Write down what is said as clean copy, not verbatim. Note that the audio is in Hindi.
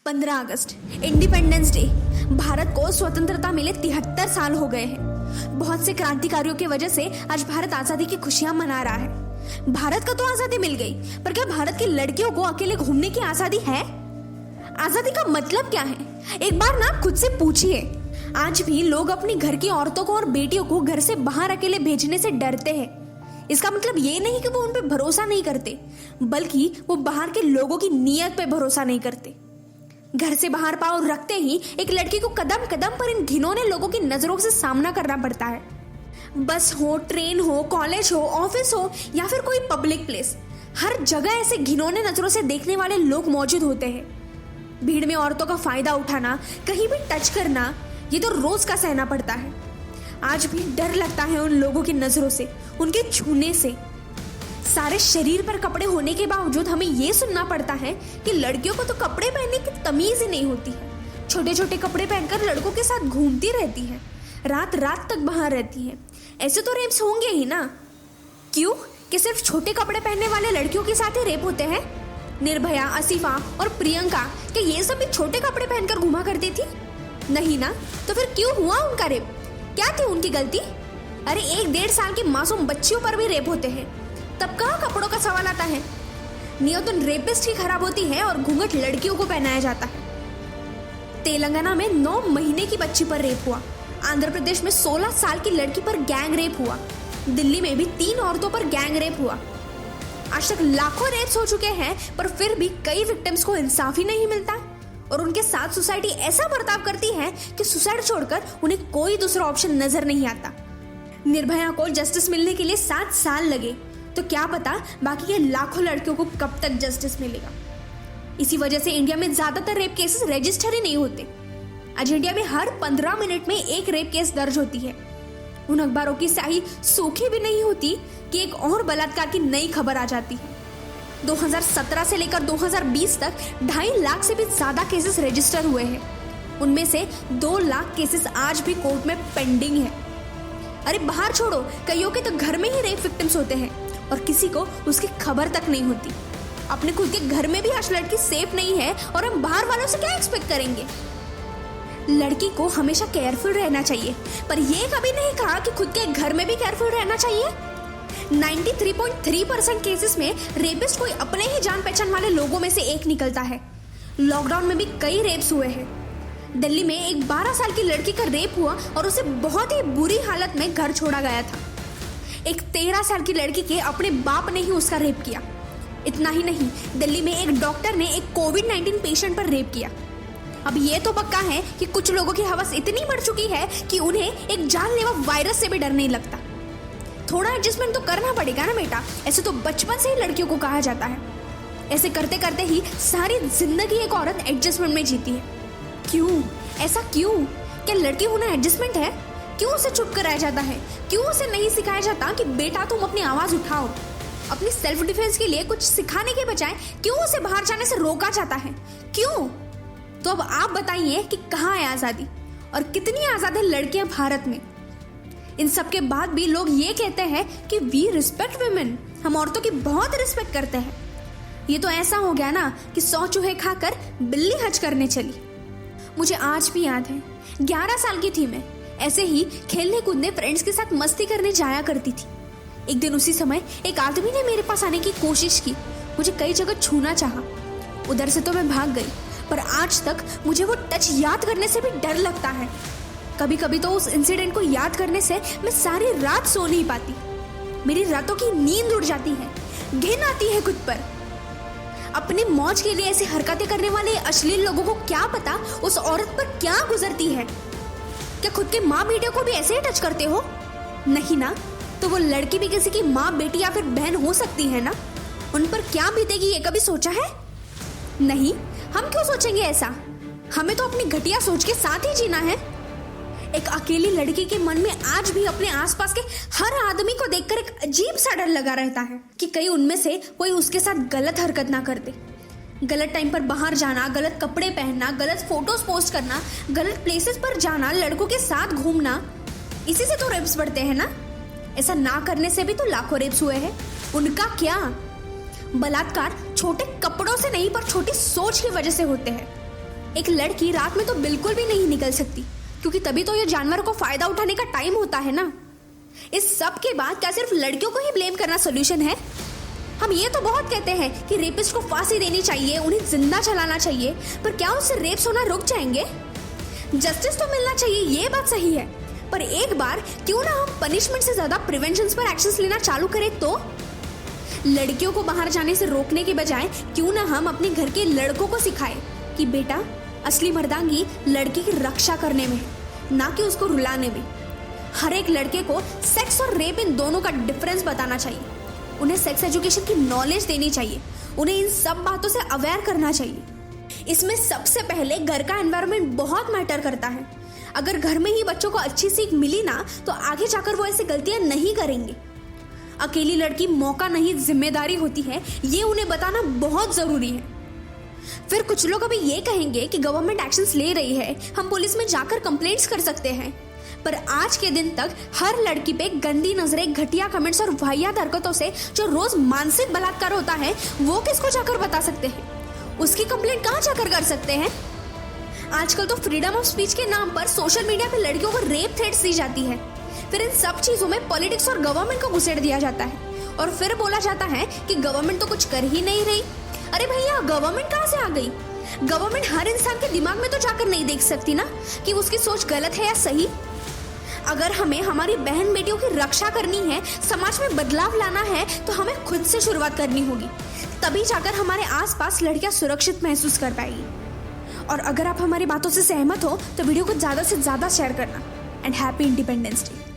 15 अगस्त इंडिपेंडेंस डे। भारत को स्वतंत्रता मिले 73 साल हो गए हैं। बहुत से क्रांतिकारियों की वजह से आज भारत आजादी की खुशियां मना रहा है। भारत को तो आजादी मिल गई, पर क्या भारत की लड़कियों को अकेले घूमने की आजादी है? आजादी का मतलब क्या है? एक बार ना खुद से पूछिए। आज भी लोग अपनी घर की औरतों को और बेटियों को घर से बाहर अकेले भेजने से डरते हैं। इसका मतलब ये नहीं कि वो उन पे भरोसा नहीं करते, बल्कि वो बाहर के लोगों की नीयत पे भरोसा नहीं करते। घर से बाहर पांव रखते ही एक लड़की को कदम कदम पर इन घिनौने लोगों की नजरों से सामना करना पड़ता है। बस हो, ट्रेन हो, कॉलेज हो, ऑफिस हो या फिर कोई पब्लिक प्लेस, हर जगह ऐसे घिनौने नजरों से देखने वाले लोग मौजूद होते हैं। भीड़ में औरतों का फायदा उठाना, कहीं भी टच करना, ये तो रोज का सहना पड़ता है। आज भी डर लगता है उन लोगों की नजरों से, उनके छूने से। सारे शरीर पर कपड़े होने के बावजूद हमें ये सुनना पड़ता है कि लड़कियों को तो कपड़े पहनने की तमीज ही नहीं होती है। छोटे छोटे कपड़े पहनकर लड़कों के साथ घूमती रहती है, रात रात तक बाहर रहती है। ऐसे तो रेप्स होंगे ही ना। क्यों कि सिर्फ छोटे कपड़े पहनने वाले लड़कियों के साथ ही रेप होते हैं? निर्भया, आसिफा और प्रियंका, क्या ये सब भी छोटे कपड़े पहनकर घुमा करती थी? नहीं ना। तो फिर क्यों हुआ उनका रेप? क्या थी उनकी गलती? अरे 1-1.5 साल की मासूम बच्चियों पर भी रेप होते हैं, तब कहाँ कपड़ों का सवाल आता है? नियत उन रेपिस्ट ही खराब होती है और घूंघट लड़कियों को पहनाया जाता है। तेलंगाना में 9 महीने की बच्ची पर रेप हुआ। आंध्र प्रदेश में 16 साल की लड़की पर गैंग रेप हुआ। दिल्ली में भी 3 औरतों पर गैंग रेप हुआ। आज तक लाखों रेप्स हो चुके हैं, पर फिर भी कई विक्टिम्स को इंसाफ ही नहीं मिलता और उनके साथ सोसाइटी ऐसा बर्ताव करती है कि सुसाइड छोड़कर उन्हें कोई दूसरा ऑप्शन नजर नहीं आता। निर्भया को जस्टिस मिलने के लिए 7 साल लगे, तो क्या पता बाकी के लाखों लड़कियों को कब तक जस्टिस मिलेगा। इसी वजह से इंडिया में ज्यादातर रेप केसेस रजिस्टर ही नहीं होते। आज इंडिया में हर 15 मिनट में एक रेप केस दर्ज होती है। उन अखबारों की स्याही सूखी भी नहीं होती कि एक और बलात्कार की नई खबर आ जाती है। 2017 से लेकर 2020 तक 2.5 लाख से भी ज्यादा केसेस रजिस्टर हुए हैं। उनमें से 2 लाख केसेस आज भी कोर्ट में पेंडिंग है। अरे बाहर छोड़ो, कईयों के तो घर में ही रेप विक्टिम्स होते हैं और किसी को उसकी खबर तक नहीं होती। अपने खुद के घर में भी आज लड़की सेफ नहीं है और हम बाहर वालों से क्या एक्सपेक्ट करेंगे? लड़की को हमेशा केयरफुल रहना चाहिए, पर यह कभी नहीं कहा कि खुद के घर में भी केयरफुल रहना चाहिए। 93.3% केसेस में रेपिस्ट कोई अपने ही जान पहचान वाले लोगों में से एक निकलता है। लॉकडाउन में भी कई रेप्स हुए हैं। दिल्ली में एक 12 साल की लड़की का रेप हुआ और उसे बहुत ही बुरी हालत में घर छोड़ा गया था। एक 13 साल की लड़की के अपने बाप ने ही उसका रेप किया। इतना ही नहीं, दिल्ली में एक डॉक्टर ने एक कोविड-19 पेशेंट पर रेप किया। अब ये तो पक्का है कि कुछ लोगों की हवस इतनी बढ़ चुकी है कि उन्हें एक जानलेवा वायरस से भी डर नहीं लगता। थोड़ा एडजस्टमेंट तो करना पड़ेगा ना बेटा। ऐसे तो बचपन से ही लड़कियों को कहा जाता है। ऐसे करते करते ही सारी जिंदगी एक औरत एडजस्टमेंट में जीती है। क्यों? ऐसा क्यों? क्या लड़की होना एडजस्टमेंट है? क्यों उसे चुप कराया जाता है? क्यों उसे नहीं सिखाया जाता कि बेटा तुम अपनी आवाज उठाओ? अपनी सेल्फ डिफेंस के लिए कुछ सिखाने के बजाय क्यों उसे बाहर जाने से रोका जाता है? क्यों? तो अब आप बताइए कि कहाँ है आजादी और कितनी आजाद है लड़कियां भारत में? इन सब के बाद भी लोग ये कहते हैं कि वी रिस्पेक्ट वुमेन, हम औरतों की बहुत रिस्पेक्ट करते हैं। ये तो ऐसा हो गया ना कि 100 चूहे खाकर बिल्ली हज करने चली। मुझे आज भी याद है, 11 साल की थी मैं। ऐसे ही खेलने कूदने फ्रेंड्स के साथ मस्ती करने जाया करती थी। एक दिन उसी समय एक आदमी ने मेरे पास आने की कोशिश की। मुझे कई जगह छूना चाहा। उधर से तो मैं भाग गई, पर आज तक मुझे वो टच याद करने से भी डर लगता है। कभी कभी तो उस इंसिडेंट को याद करने से मैं सारी रात सो नहीं पाती। मेरी रातों की नींद उड़ जाती है, घिन आती है खुद पर। अपनी मौज के लिए ऐसी हरकतें करने वाले अश्लील लोगों को क्या पता उस औरत पर क्या गुजरती है। क्या खुद के माँ बेटियों को भी ऐसे ही टच करते हो? नहीं ना। तो वो लड़की भी किसी की माँ, बेटी या फिर बहन हो सकती है ना। उन पर क्या बीतेगी ये कभी सोचा है? नहीं। हम क्यों सोचेंगे ऐसा? हमें तो अपनी घटिया सोच के साथ ही जीना है। एक अकेली लड़की के मन में आज भी अपने आसपास के हर आदमी को देखकर एक अजीब सा डर लगा रहता है कि कहीं उनमें से कोई उसके साथ गलत हरकत ना कर दे। गलत टाइम पर बाहर जाना, गलत कपड़े पहनना, गलत फोटोज पोस्ट करना, गलत प्लेसेस पर जाना, लड़कों के साथ घूमना, इसी से तो रेप्स बढ़ते हैं ना। ऐसा ना करने से भी तो लाखों रेप्स हुए हैं। उनका क्या? बलात्कार छोटे कपड़ों से नहीं, पर छोटी सोच की वजह से होते हैं। एक लड़की रात में तो बिल्कुल भी नहीं निकल सकती, क्योंकि तभी तो ये जानवरों को फायदा उठाने का टाइम होता है ना। इस सब के बाद क्या सिर्फ लड़कियों को ही ब्लेम करना सोल्यूशन है? हम ये तो बहुत कहते हैं कि रेपिस्ट को फांसी देनी चाहिए, उन्हें जिंदा जलाना चाहिए, पर क्या उससे रेप्स होना रुक जाएंगे? जस्टिस तो मिलना चाहिए, ये बात सही है, पर एक बार क्यों ना हम पनिशमेंट से ज्यादा प्रिवेंशन पर एक्शंस लेना चालू करें? तो लड़कियों को बाहर जाने से रोकने के बजाय क्यों ना हम अपने घर के लड़कों को सिखाएं कि बेटा, असली मर्दांगी लड़की की रक्षा करने में है, ना कि उसको रुलाने में। हर एक लड़के को सेक्स और रेप इन दोनों का डिफरेंस बताना चाहिए, उन्हें सेक्स एजुकेशन की नॉलेज देनी चाहिए, उन्हें इन सब बातों से अवेयर करना चाहिए। इसमें सबसे पहले घर का एनवायरनमेंट बहुत मैटर करता है। अगर घर में ही बच्चों को अच्छी सीख मिली ना, तो आगे जाकर वो ऐसी गलतियां नहीं करेंगे। अकेली लड़की मौका नहीं, जिम्मेदारी होती है, ये उन्हें बताना बहुत जरूरी है। फिर कुछ लोग अभी ये कहेंगे कि गवर्नमेंट एक्शंस ले रही है, हम पुलिस में जाकर कंप्लेंट्स कर सकते हैं, पर आज के दिन तक हर लड़की पे गंदी नजरें, घटिया कमेंट्स और वाहियात हरकतों से जो रोज मानसिक बलात्कार होता है, वो किसको जाकर बता सकते हैं? उसकी कंप्लेंट कहाँ जाकर कर सकते हैं? आजकल तो फ्रीडम ऑफ स्पीच के नाम पर सोशल मीडिया पे लड़कियों को रेप थ्रेट्स दी जाती है। फिर इन सब चीजों में पॉलिटिक्स और गवर्नमेंट को घुसेड़ दिया जाता है और फिर बोला जाता है कि गवर्नमेंट तो कुछ कर ही नहीं रही। अरे भैया, गवर्नमेंट कहाँ से आ गई? गवर्नमेंट हर इंसान के दिमाग में तो जाकर नहीं देख सकती ना कि उसकी सोच गलत है या सही। अगर हमें हमारी बहन बेटियों की रक्षा करनी है, समाज में बदलाव लाना है, तो हमें खुद से शुरुआत करनी होगी, तभी जाकर हमारे आसपास लड़कियां सुरक्षित महसूस कर पाएगी। और अगर आप हमारी बातों से सहमत हो तो वीडियो को ज़्यादा से ज़्यादा शेयर करना। And happy independence day.